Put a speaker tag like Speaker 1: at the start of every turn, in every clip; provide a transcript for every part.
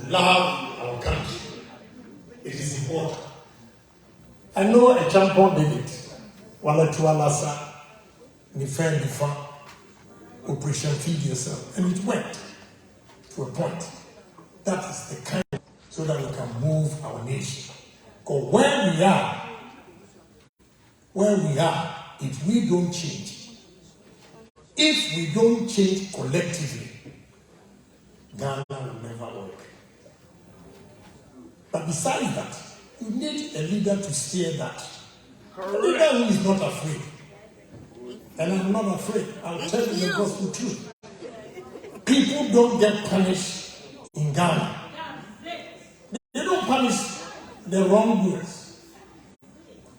Speaker 1: love our country. It is important. I know Agyapong did it. Wala tualasa, nifa, Operation Feed Yourself, and it went to a point. That is the kind so that we can move our nation. Because where we are, if we don't change, collectively, Ghana will never work. But besides that, you need a leader to steer that. A leader who is not afraid. And I'm not afraid. I'll tell you the gospel truth. People don't get punished in Ghana. They don't punish the wrongdoers.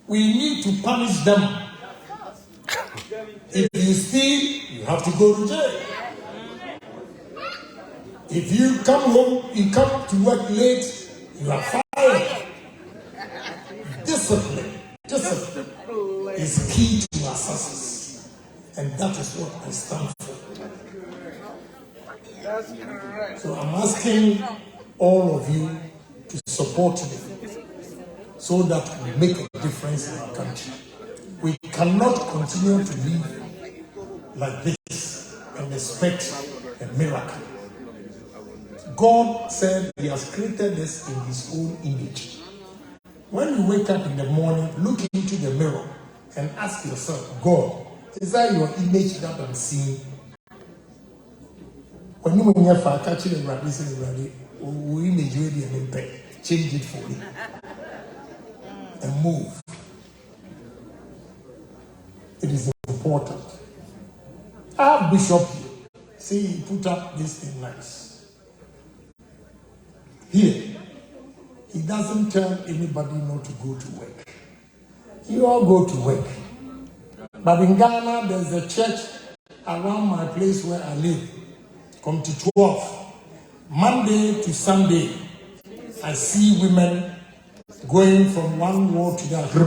Speaker 1: We need to punish them. If you steal, you have to go to jail. If you come home, you come to work late, you are fired. Discipline is key to our success. And that is what I stand for. That's correct. So I'm asking all of you to support me so that we make a difference in our country. We cannot continue to live like this and expect a miracle. God said He has created us in His own image. When you wake up in the morning, look into the mirror and ask yourself, God, is that your image that I'm seeing? When you catch it we image you change it for me and move. It is important. Our bishop say he put up this thing nice. Here, he doesn't tell anybody not to go to work. You all go to work. But in Ghana, there's a church around my place where I live. Come to 12. Monday to Sunday, I see women going from one ward to the other.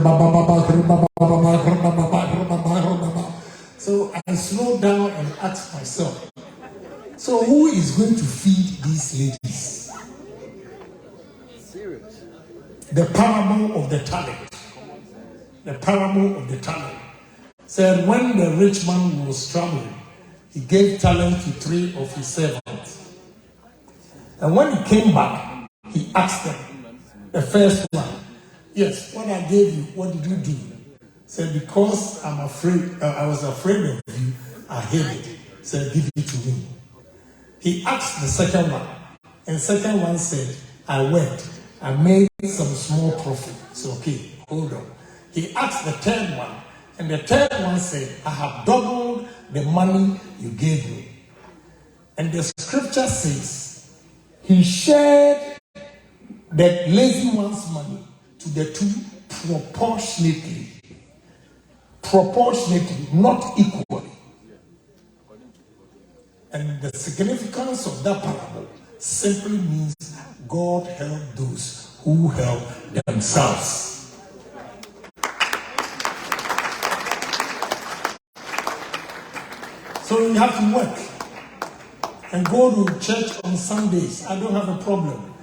Speaker 1: So I slow down and ask myself, so who is going to feed these ladies? Serious. The parable of the talent. The parable of the talent said when the rich man was traveling, he gave talent to 3 of his servants. And when he came back, he asked them, the first one, yes, what I gave you, what did you do? Said, because I was afraid of you, I hid it. Said, give it to me. He asked the second one, and the second one said, I went, I made some small profit. So, okay, hold on. He asked the third one, and the third one said, I have doubled the money you gave me. And the scripture says, he shared the lazy one's money to the two proportionately, not equally. And the significance of that parable simply means God help those who help themselves. So you have to work and go to church on Sundays. I don't have a problem.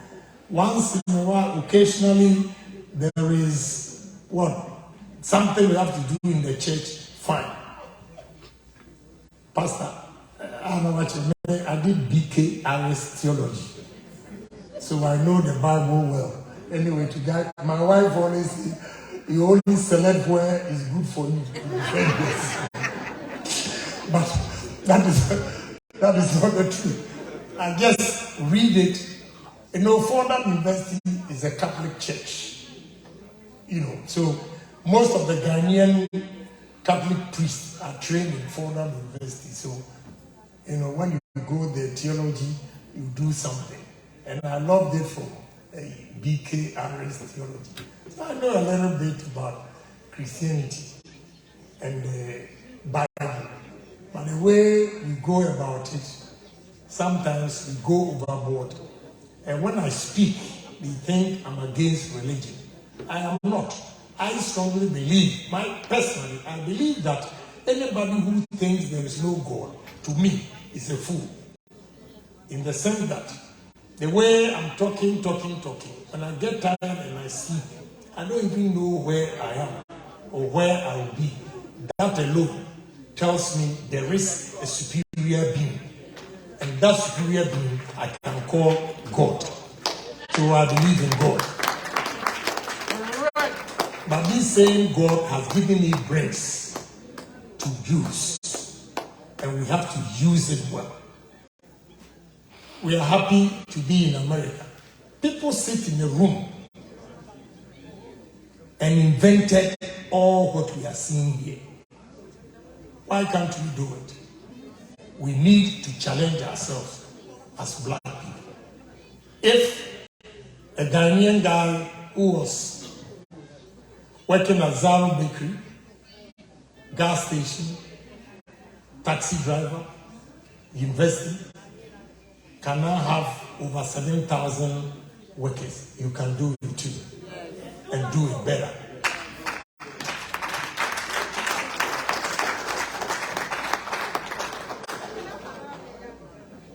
Speaker 1: Once in a while, occasionally, there is something we have to do in the church, fine. Pastor, I don't know what you mean. I did BKRS theology. So I know the Bible well. Anyway, to that, my wife always says, you only select where is good for you. But that is not the truth. I just read it. You know, Fordham University is a Catholic church. You know, so most of the Ghanaian Catholic priests are trained in Fordham University. So, you know, when you go there, theology, you do something. And I loved it for BKRS theology. So I know a little bit about Christianity and the Bible. But the way we go about it, sometimes we go overboard. And when I speak, they think I'm against religion. I am not. I strongly believe, personally, I believe that anybody who thinks there is no God, to me, is a fool. In the sense that The way I'm talking, when I get tired and I sleep, I don't even know where I am or where I will be. That alone tells me there is a superior being. And that superior being I can call God. So I believe in God. But this same God has given me brains to use. And we have to use it well. We are happy to be in America. People sit in a room and invented all what we are seeing here. Why can't we do it? We need to challenge ourselves as black people. If a Ghanaian guy who was working at Zaro Bakery, gas station, taxi driver, university, can now have over 7,000 workers, you can do it too, and do it better.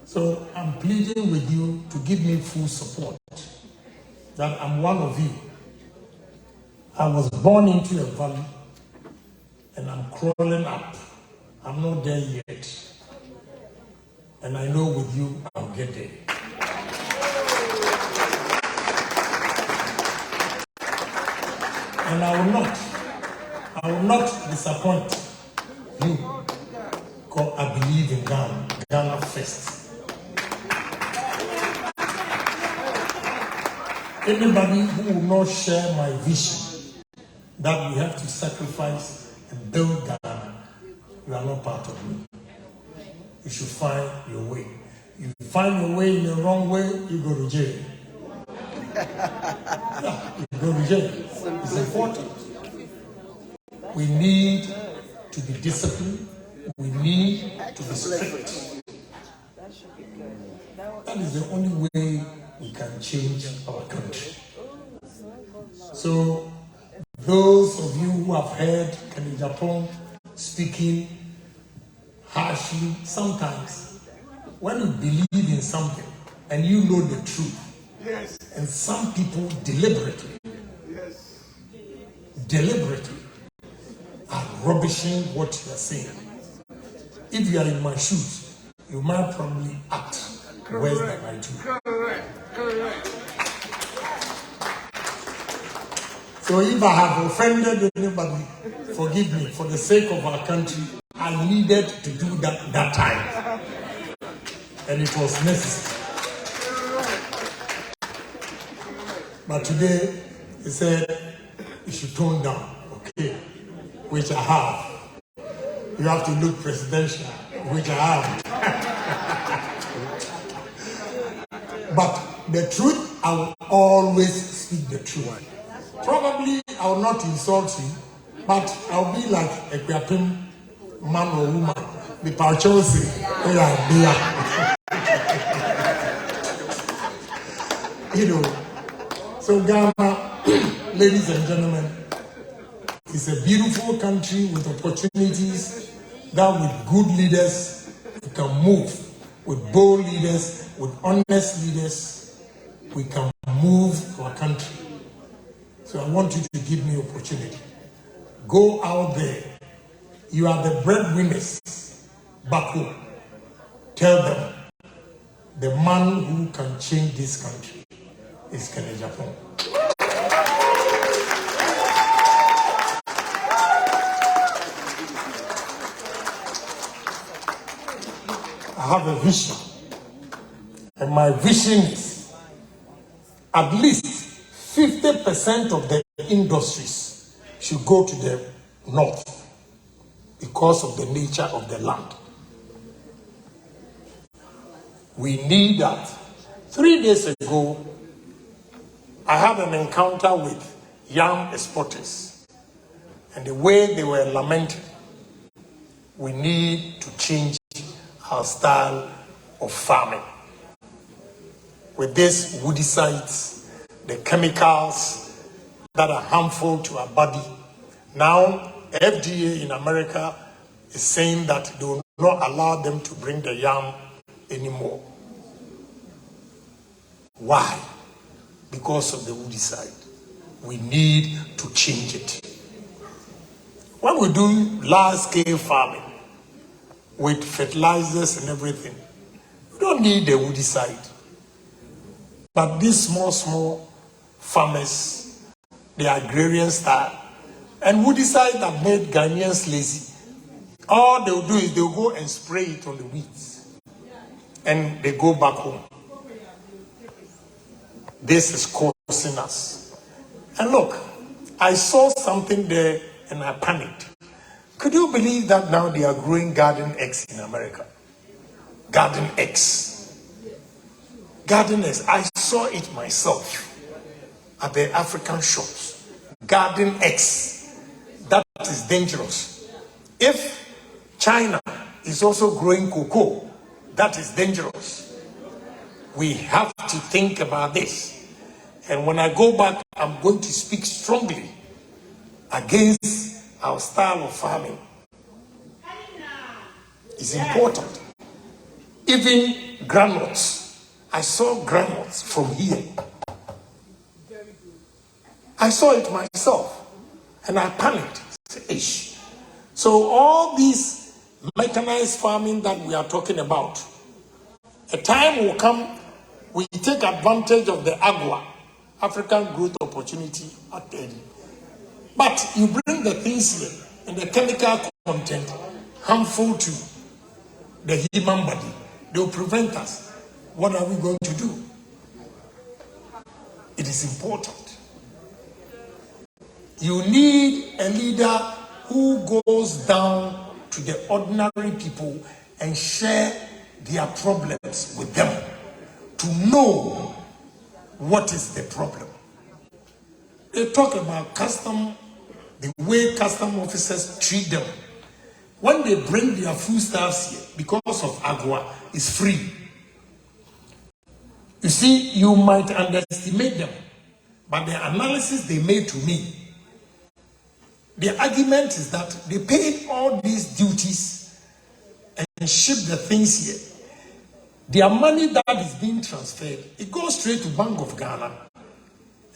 Speaker 1: So I'm pleading with you to give me full support, that I'm one of you. I was born into a valley, and I'm crawling up. I'm not there yet. And I know with you, I'll get there. And I will not disappoint you, because I believe in Ghana first. Anybody who will not share my vision that we have to sacrifice and build Ghana, you are not part of me. You should find your way. If you find your way in the wrong way, you go to jail. Yeah, you go to jail. It's important. We need to be disciplined. We need to be strict. That is the only way we can change our country. So, those of you who have heard Agyapong speaking harshly, sometimes when you believe in something and you know the truth, yes, and some people deliberately are rubbishing what you are saying. If you are in my shoes, you might probably act worse than I do. Correct. So if I have offended anybody, forgive me. For the sake of our country, I needed to do that time. And it was necessary. But today, he said, you should tone down, okay? Which I have. You have to look presidential, which I have. But the truth, I will always speak the truth. Probably I will not insult you, but I'll be like a Agyapong man or woman. The Chelsea, you know. So Ghana, ladies and gentlemen, is a beautiful country with opportunities that with good leaders we can move. With bold leaders, with honest leaders, we can move our country. So I want you to give me opportunity. Go out there. You are the breadwinners back home. Tell them the man who can change this country is Agyapong. I have a vision. And my vision is at least 50% of the industries should go to the north because of the nature of the land. We need that. 3 days ago, I had an encounter with young exporters, and the way they were lamenting, we need to change our style of farming. With these woodicides, the chemicals that are harmful to our body. Now, FDA in America is saying that they will not allow them to bring the yam anymore. Why? Because of the woodicide. We need to change it. When we do large-scale farming with fertilizers and everything, we don't need the woodicide. But these small farmers, the agrarian style, and woodicide that made Ghanaians lazy. All they'll do is they'll go and spray it on the weeds. And they go back home. This is causing us. And look, I saw something there and I panicked. Could you believe that now they are growing garden eggs in America? Garden eggs. Garden eggs. I saw it myself at the African shops. Garden eggs. That is dangerous. If China is also growing cocoa, that is dangerous. We have to think about this. And when I go back, I'm going to speak strongly against our style of farming. It's important. Even granules. I saw granules from here. I saw it myself. And I panicked. Ish. So all these mechanized farming that we are talking about, a time will come, we take advantage of the AGWA, African Growth Opportunity Act. But you bring the things here and the chemical content harmful to the human body. They will prevent us. What are we going to do? It is important. You need a leader who goes down to the ordinary people and share their problems with them to know what is the problem. They talk about custom, the way custom officers treat them. When they bring their foodstuffs here, because of AGWA, it's free. You see, you might underestimate them, but the analysis they made to me, the argument is that they paid all these duties and shipped the things here. Their money that is being transferred, it goes straight to Bank of Ghana,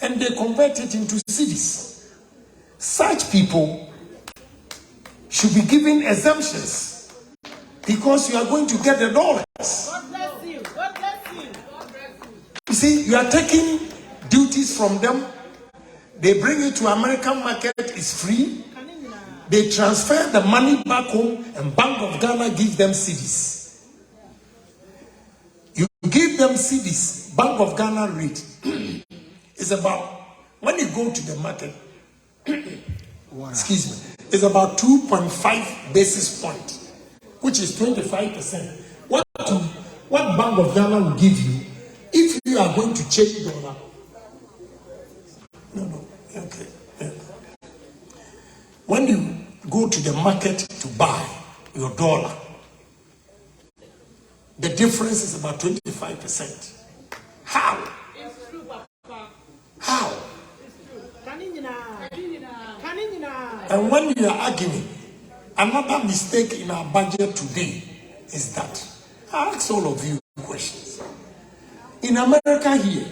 Speaker 1: and they convert it into cedis. Such people should be given exemptions because you are going to get the dollars.
Speaker 2: God bless you. God bless you. God bless you.
Speaker 1: You see, you are taking duties from them. They bring it to American market, it's free. They transfer the money back home and Bank of Ghana gives them cedis. You give them cedis, Bank of Ghana rate is about, when you go to the market, excuse me, it's about 2.5 basis point, which is 25%. What Bank of Ghana will give you if you are going to change dollar? No, okay. Yeah. When you go to the market to buy your dollar, the difference is about 25%. How?
Speaker 2: It's true, Papa.
Speaker 1: How?
Speaker 2: It's true.
Speaker 1: And when you are arguing, another mistake in our budget today is that, I ask all of you questions. In America here,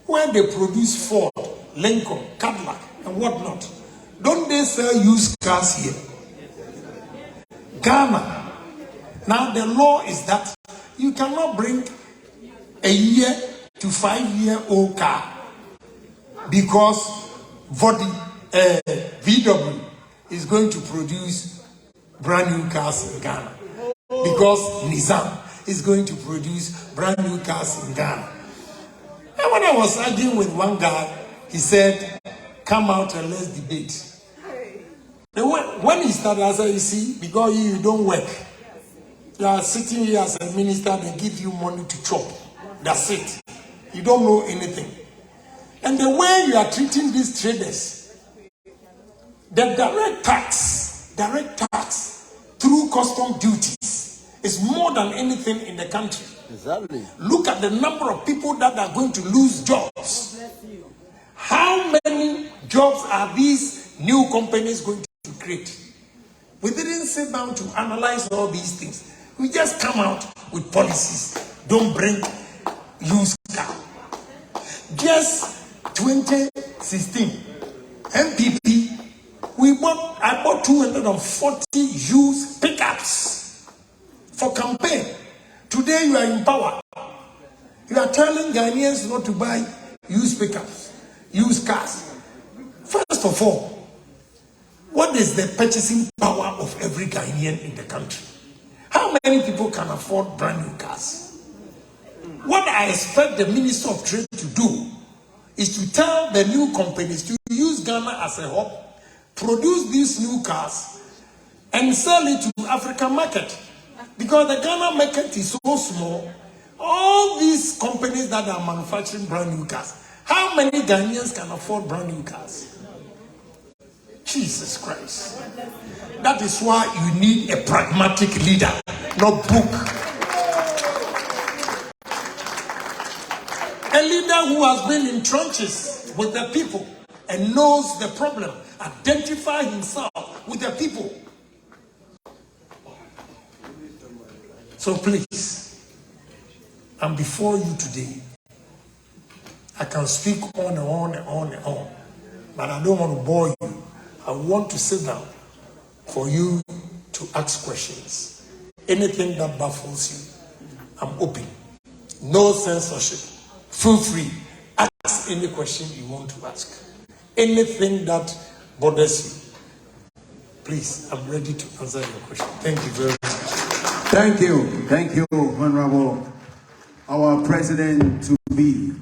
Speaker 1: where they produce Ford, Lincoln, Cadillac, and whatnot, don't they sell used cars here? Ghana. Now the law is that you cannot bring a year to 5-year-old car because VW is going to produce brand new cars in Ghana. Because Nissan is going to produce brand new cars in Ghana. And when I was arguing with one guy, he said, come out and let's debate. When he started, I said, you see, because you don't work. You are sitting here as a minister, they give you money to chop. That's it. You don't know anything. And the way you are treating these traders, the direct tax through custom duties is more than anything in the country.
Speaker 3: Exactly.
Speaker 1: Look at the number of people that are going to lose jobs. How many jobs are these new companies going to create? We didn't sit down to analyze all these things. We just come out with policies. Don't bring
Speaker 3: used car. Just 2016, MPP, I bought 240 used pickups for campaign. Today you are in power. You are telling Ghanaians not to buy used pickups, used cars. First of all, what is the purchasing power of every Ghanaian in the country? How many people can afford brand new cars? What I expect the Minister of Trade to do is to tell the new companies to use Ghana as a hub, produce these new cars, and sell it to African market. Because the Ghana market is so small, all these companies that are manufacturing brand new cars, how many Ghanaians can afford brand new cars? Jesus Christ. That is why you need a pragmatic leader, not book. A leader who has been in trenches with the people and knows the problem, identify himself with the people. So please, I'm before you today. I can speak on and on and on and on, but I don't want to bore you. I want to sit down for you to ask questions. Anything that baffles you, I'm open. No censorship. Feel free. Ask any question you want to ask. Anything that bothers you, please, I'm ready to answer your question. Thank you very much.
Speaker 4: Thank you, Honorable, our President to be.